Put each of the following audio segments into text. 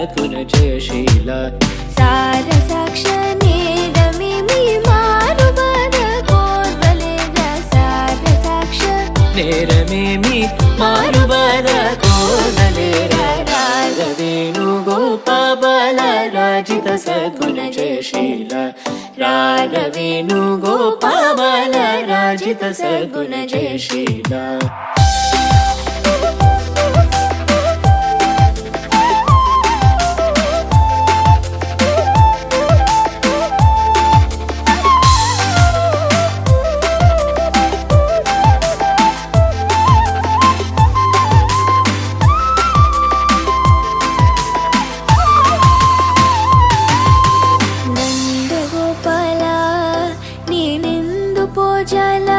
సద్గుణ జయశీల సార సాక్ష నేరమేమి మారుబాద కోర్వలేర సార సాక్ష నేరమేమి మారుబాద కోర్వలేర రారవేణు గోపాల రాజిత సద్గుణ జయశీల రారవేణు గోపాల రాజిత సద్గుణ జయశీల ಪೋಜಾಲ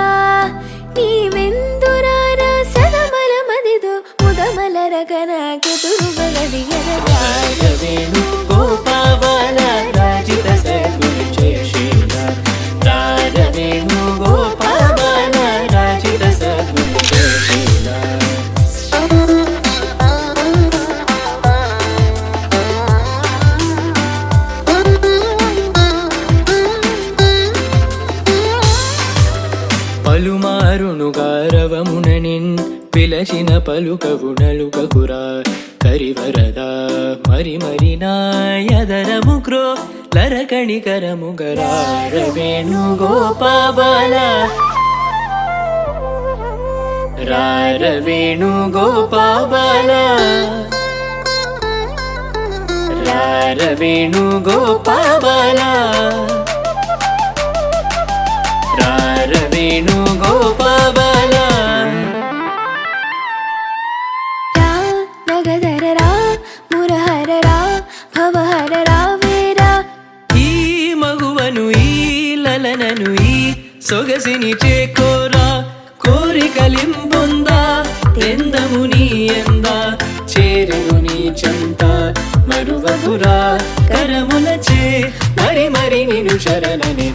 ನೀವೆಂದುರಾರ ಸದಮಲ ಮದಿದು ಮುದಮಲರ ಕನಕ ತುರುಬಗಡಿಗರ ರಾರವೇಣು ಗೋಪಾಲ ರಾಜಿತ ಸದ್ಗುಣ ಜಯಶೀಲ ರಾರವೇಣು ಗೋಪಾಲ ರಾಜಿತ ಸದ್ಗುಣ ಜಯಶೀಲ పలుమారును గారవముననిన్ పిలచిన పలుకవు నలుకకురా కరివరదా మరి మరి నాయదరము క్రో లరకణికరము గరారవేణు గోపాల రారవేణు గోపాల రారవేణు గోపాల రారవేణు గోపాల రా నగధర రా మురహర రా భవహర రా వేరా ఈ మగువను ఈ లలనను ఈ సొగసిని చేకోరా కోరికలింబొందా ఎందము నీ ఎంద చేరును నీ చెంత మరువగురా కరములచే మరి మరి నిను శరణని